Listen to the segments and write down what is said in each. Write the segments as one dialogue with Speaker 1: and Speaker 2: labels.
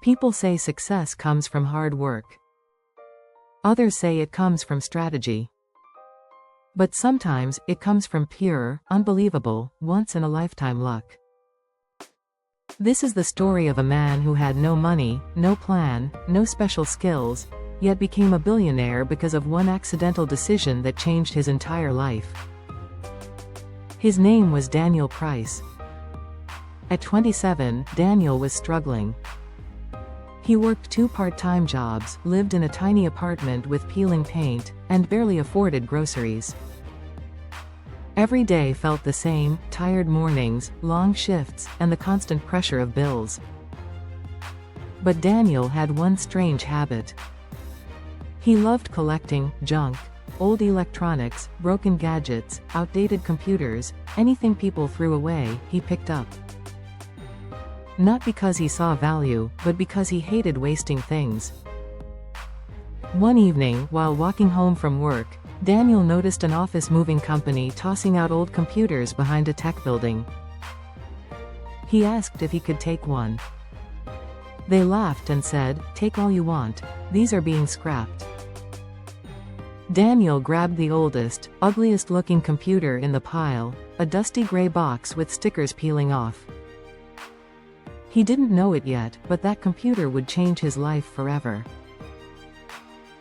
Speaker 1: People say success comes from hard work. Others say it comes from strategy. But sometimes, it comes from pure, unbelievable, once-in-a-lifetime luck. This is the story of a man who had no money, no plan, no special skills, yet became a billionaire because of one accidental decision that changed his entire life. His name was Daniel Price. At 27, Daniel was struggling. He worked 2 part-time jobs, lived in a tiny apartment with peeling paint, and barely afforded groceries. Every day felt the same: tired mornings, long shifts, and the constant pressure of bills. But Daniel had one strange habit. He loved collecting junk, old electronics, broken gadgets, outdated computers, anything people threw away, he picked up. Not because he saw value, but because he hated wasting things. One evening, while walking home from work, Daniel noticed an office moving company tossing out old computers behind a tech building. He asked if he could take one. They laughed and said, "Take all you want, these are being scrapped." Daniel grabbed the oldest, ugliest-looking computer in the pile, a dusty gray box with stickers peeling off. He didn't know it yet, but that computer would change his life forever.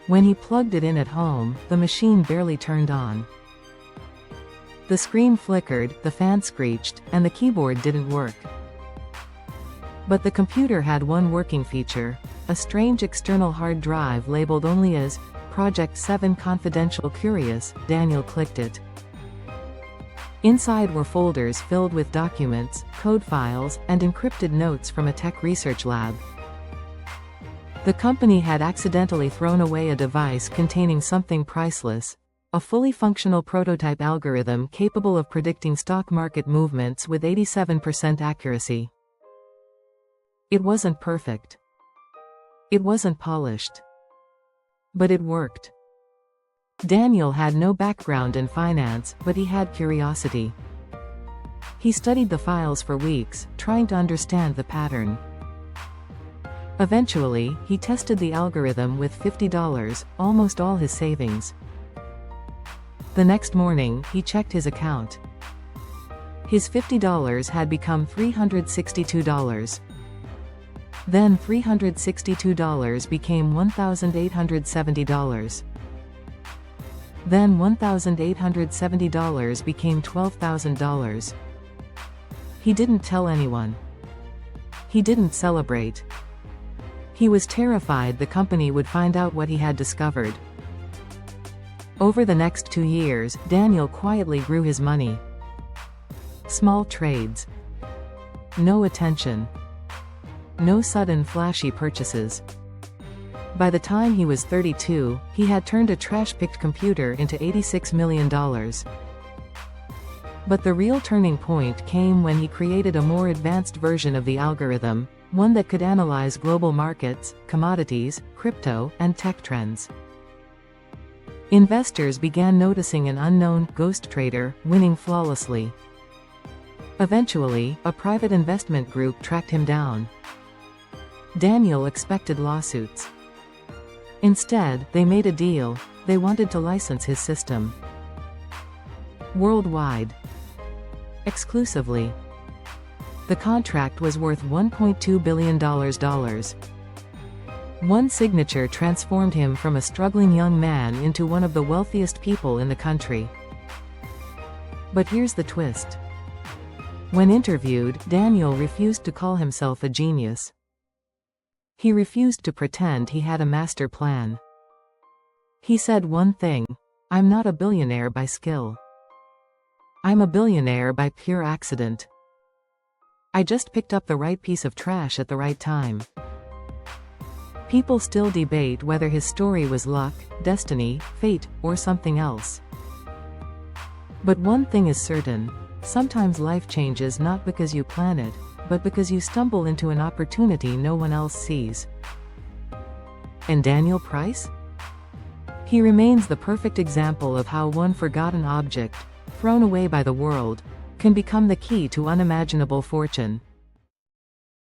Speaker 1: When he plugged it in at home, the machine barely turned on. The screen flickered, the fan screeched, and the keyboard didn't work. But the computer had one working feature: a strange external hard drive labeled only as Project 7 Confidential. Curious, Daniel clicked it. Inside were folders filled with documents, code files, and encrypted notes from a tech research lab. The company had accidentally thrown away a device containing something priceless: a fully functional prototype algorithm capable of predicting stock market movements with 87% accuracy. It wasn't perfect. It wasn't polished. But it worked. Daniel had no background in finance, but he had curiosity. He studied the files for weeks, trying to understand the pattern. Eventually, he tested the algorithm with $50, almost all his savings. The next morning, he checked his account. His $50 had become $362. Then $362 became $1,870. Then $1,870 became $12,000. He didn't tell anyone. He didn't celebrate. He was terrified the company would find out what he had discovered. Over the next 2 years, Daniel quietly grew his money. Small trades. No attention. No sudden flashy purchases. By the time he was 32, he had turned a trash-picked computer into $86 million. But the real turning point came when he created a more advanced version of the algorithm, one that could analyze global markets, commodities, crypto, and tech trends. Investors began noticing an unknown ghost trader winning flawlessly. Eventually, a private investment group tracked him down. Daniel expected lawsuits. Instead, they made a deal: they wanted to license his system. Worldwide. Exclusively. The contract was worth $1.2 billion. One signature transformed him from a struggling young man into one of the wealthiest people in the country. But here's the twist. When interviewed, Daniel refused to call himself a genius. He refused to pretend he had a master plan. He said one thing: "I'm not a billionaire by skill. I'm a billionaire by pure accident. I just picked up the right piece of trash at the right time." People still debate whether his story was luck, destiny, fate, or something else. But one thing is certain: sometimes life changes not because you plan it, but because you stumble into an opportunity no one else sees. And Daniel Price? He remains the perfect example of how one forgotten object, thrown away by the world, can become the key to unimaginable fortune.